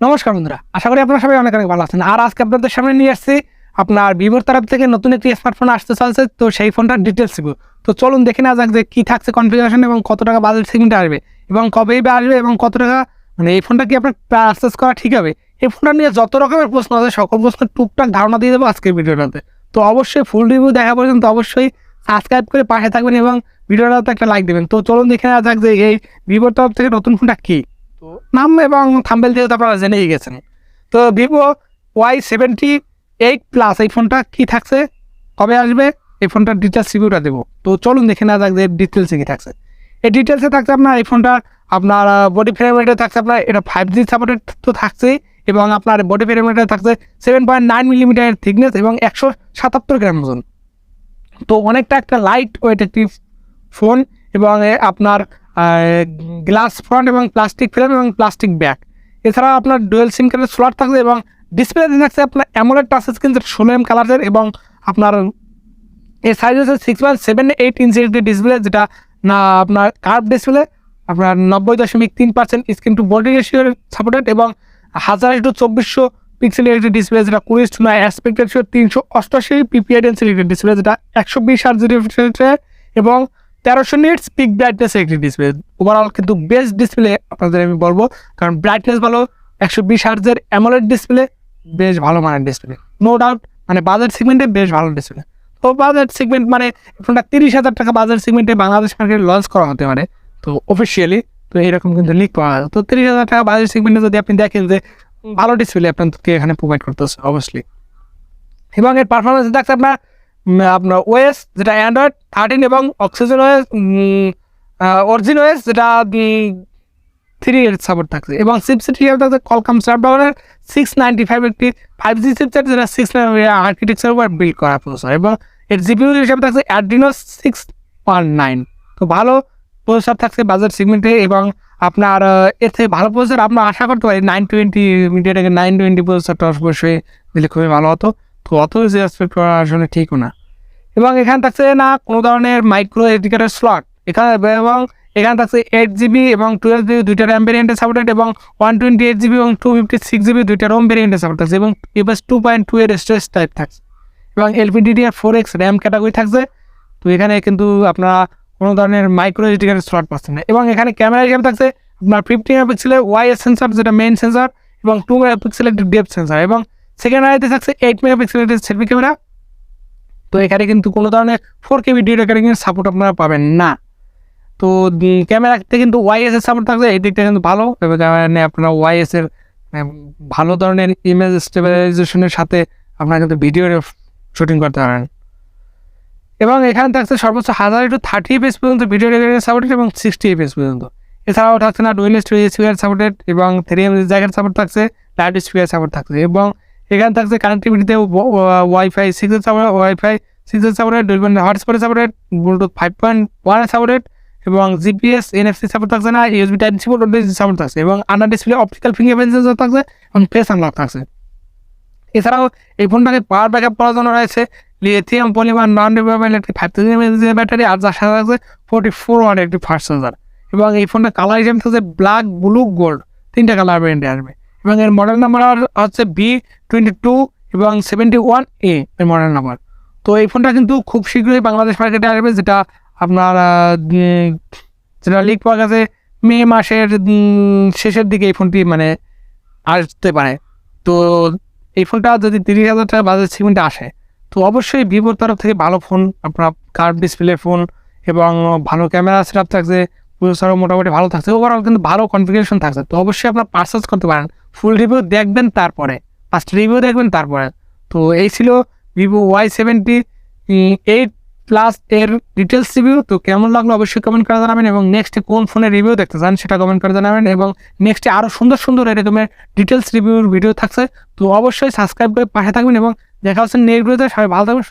নমস্কার বন্ধুরা, আশা করি আপনারা সবাই অনেক অনেক ভালো আছেন। আর আজকে আপনাদের সামনে নিয়ে আসছি আপনার ভিভোর তরফ থেকে নতুন একটি স্মার্টফোন আসতে চলছে। তো সেই ফোনটার ডিটেলস দিব। তো চলুন দেখে না যাক যে কী থাকছে কনফিগারেশন এবং কত টাকা বাজেট সেগমেন্টে আসবে এবং কবেই বা আসবে এবং কত টাকা, মানে এই ফোনটা কি আপনার পারচেজ করা ঠিক হবে। এই ফোনটা নিয়ে যত রকমের প্রশ্ন আছে সকল প্রশ্নের টুকটাক ধারণা দিয়ে দেবো আজকের ভিডিওটাতে। তো অবশ্যই ফুল রিভিউ দেখা পর্যন্ত অবশ্যই সাবস্ক্রাইব করে পাশে থাকবেন এবং ভিডিওটাতে একটা লাইক দেবেন। তো চলুন দেখে না যাক যে এই ভিভোর তরফ থেকে নতুন ফোনটা কী। তো নাম এবং থাম্বনেল দিয়ে তো আপনারা জেনেই গেছেন। তো ভিভো Y78 প্লাস এই ফোনটা কী থাকছে, কবে আসবে, এই ফোনটার ডিটেলস রিভিউটা দেবো। তো চলুন দেখে না যাক যে ডিটেলসে কী থাকছে। এই ডিটেলসে থাকছে আপনার এই ফোনটা আপনার বডি ফ্রেমরেটে থাকছে আপনার এটা 5G সাপোর্টেড তো থাকছেই, এবং আপনার বডি ফ্রেমরেটে থাকছে 7.9 মিলিমিটারের থিকনেস এবং 177 গ্রাম ওজন। তো অনেকটা একটা লাইট ওয়েট একটি ফোন, এবং আপনার গ্লাস ফ্রন্ট এবং প্লাস্টিক ফ্রেম এবং প্লাস্টিক ব্যাক। এছাড়া আপনার ডুয়েল সিম কার্ডের স্লট থাকছে এবং ডিসপ্লেতে থাকছে আপনার অ্যামোলেড টাচ স্ক্রিন 16 কালারের, এবং আপনার এর সাইজ হচ্ছে 6.78 ইঞ্চি একটি ডিসপ্লে, যেটা না আপনার কার্ভ ডিসপ্লে, আপনার 90.3% স্ক্রিন টু বডি রেশিওর সাপোর্টেড, এবং 1000x2400 পিক্সেলের একটি ডিসপ্লে, যেটা 20:9 অ্যাসপেক্ট রেশিও, 388 পিপিআই ডেন্সিটির একটি ডিসপ্লে, যেটা 120 হার্জ রিফ্রেশ এবং 1300 নিটস পিক ব্রাইটনেসের একটি ডিসপ্লে। ওভারঅল কিন্তু বেস্ট ডিসপ্লে আপনাদের আমি বলবো, কারণ ব্রাইটনেস ভালো, 120 হার্জের অ্যামোলেড ডিসপ্লে, বেশ ভালো মানের ডিসপ্লে, নো ডাউট। মানে বাজেট সেগমেন্টে বেশ ভালো ডিসপ্লে। তো বাজেট সেগমেন্ট মানে ফোনটা 30,000 টাকা বাজেট সেগমেন্টে বাংলাদেশ মার্কেটে লঞ্চ করা হতে পারে, তো অফিসিয়ালি তো এরকম কিন্তু লিক পাওয়া যায়। তো 30,000 টাকা বাজেট সেগমেন্টে যদি আপনি দেখেন যে ভালো ডিসপ্লে আপনাদেরকে এখানে প্রোভাইড করতেছে অবশ্যই। এবং এর পারফরমেন্স দেখছে আপনার ওএস যেটা অ্যান্ড্রয়েড 13 এবং অক্সিজেন ওএস, অরিজিন ওএস যেটা 3 সাপোর্ট থাকছে, এবং চিপসেট হিসেবে থাকছে Qualcomm Snapdragon 695 একটি 5G চিপসেট, যেটা 6 আর্কিটেকচার উপর বিল্ড করা প্রসেসর, এবং এর জিপিইউ হিসেবে থাকছে Adreno 619। তো ভালো প্রসেসর থাকছে বাজেট সেগমেন্টে, এবং আপনার এর থেকে ভালো প্রসেসর আমরা আশা করতে পারি 920 মিডিয়াটেকের 920 প্রসেসরটা অবশ্যই দিলে খুবই ভালো হতো। তো অত যে এক্সপেক্ট করা আসলে ঠিকও না। এবং এখানে থাকছে না কোনো ধরনের মাইক্রো এসডি কার্ডের স্লট এখানে, এবং এখানে থাকছে 8GB এবং 12GB দুইটা র্যাম ভেরিয়েন্টে সাপোর্টেড, এবং 128GB এবং 256GB দুইটা রোম ভেরিয়েন্টে সাপোর্ট থাকছে, এবং IPS 2.2 এর স্টোরেজ টাইপ থাকছে, এবং LPDDR4X র্যাম ক্যাটাগরি থাকছে। তো এখানে কিন্তু আপনারা কোনো ধরনের মাইক্রো এসডি কার্ডের স্লট পাচ্ছেন না। এবং এখানে ক্যামেরা হিসেবে থাকছে আপনার 50 মেগাপিক্সেলের ওয়াইএস সেন্সার, যেটা মেইন সেন্সার, এবং 2 মেগাপিক্সেলের একটি ডেপথ সেন্সার, এবং সেকেন্ডারিতে থাকছে 8 মেগাপিক্সেলের একটি সেলফি ক্যামেরা। তো এখানে কিন্তু কোনো ধরনের 4K ভিডিও রেকর্ডিংয়ের সাপোর্ট আপনারা পাবেন না। তো ক্যামেরাতে কিন্তু ওয়াইএস এর সাপোর্ট থাকছে, এই দিকটা কিন্তু ভালো, এবং আপনারা ওয়াইএস এর ভালো ধরনের ইমেজ স্টেবিলাইজেশনের সাথে আপনারা কিন্তু ভিডিও শুটিং করতে পারেন। এবং এখানে থাকছে সর্বোচ্চ 1000-30 FPS পর্যন্ত ভিডিও রেকর্ডিং সাপোর্টেড, এবং 60 FPS পর্যন্ত। এছাড়াও থাকছে না ডুয়েল স্পিকার সাপোর্টেড, এবং 3M জ্যাকের সাপোর্ট থাকছে, লাউড স্পিকার সাপোর্ট থাকছে, এবং এখানে থাকছে কানেক্টিভিটিতে ওয়াইফাই 6 সাপোর্টেড, ডুয়েল হটস্পটে সাপোর্টেড, ব্লুটুথ 5.1 সাপোর্টেড, এবং জিপিএস এনএফসি সাপোর্ট থাকছে না, USB type C port support থাকছে, এবং under display optical fingerprint sensor থাকছে, এবং ফেস আনলক থাকছে। এছাড়াও এই ফোনটাকে পাওয়ার ব্যাকআপ করার জন্য রয়েছে লিথিয়াম পলিমার নন রিমুভেবল একটি 5000 mAh ব্যাটারি, আর যার সাথে থাকছে 44 ওয়াট একটি ফাস্ট চার্জার। এবং এই ফোনটা কালার হিসেবে থাকছে ব্ল্যাক, ব্লু, গোল্ড, 3টা কালার ভেরিয়েন্টে আসবে। এবং এর মডেল নাম্বার হচ্ছে B22 এবং 71A এর মডেল নাম্বার। তো এই ফোনটা কিন্তু খুব শীঘ্রই বাংলাদেশ মার্কেটে আসবে, যেটা আপনার যেটা লিক পাওয়া গেছে মে মাসের শেষের দিকে এই ফোনটি মানে আসতে পারে। তো এই ফোনটা যদি 30,000 টাকা বাজেট সেগমেন্টে আসে, তো অবশ্যই ভিভোর তরফ থেকে ভালো ফোন, আপনার কার্ভ ডিসপ্লে ফোন, এবং ভালো ক্যামেরা সেটআপ থাকছে, প্রসেসরও মোটামুটি ভালো থাকছে, ওভারঅল কিন্তু ভালো কনফিগারেশন থাকছে। তো অবশ্যই আপনার পারচেজ করতে পারেন। ফুল রিভিউ দেখবেন, তারপরে ফার্স্ট রিভিউ দেখবেন, তারপরে। তো এই ছিল ভিভো Y78 প্লাস এর ডিটেলস রিভিউ। তো কেমন লাগলো অবশ্যই কমেন্ট করে জানাবেন, এবং নেক্সটে কোন ফোনের রিভিউ দেখতে চান সেটা কমেন্ট করে জানাবেন, এবং নেক্সটে আরও সুন্দর সুন্দর এরকমের ডিটেলস রিভিউর ভিডিও থাকছে। তো অবশ্যই সাবস্ক্রাইব করে পাশে থাকবেন, এবং দেখা হচ্ছে নেক্সট ভিডিওতে। সবাই ভালো থাকবেন।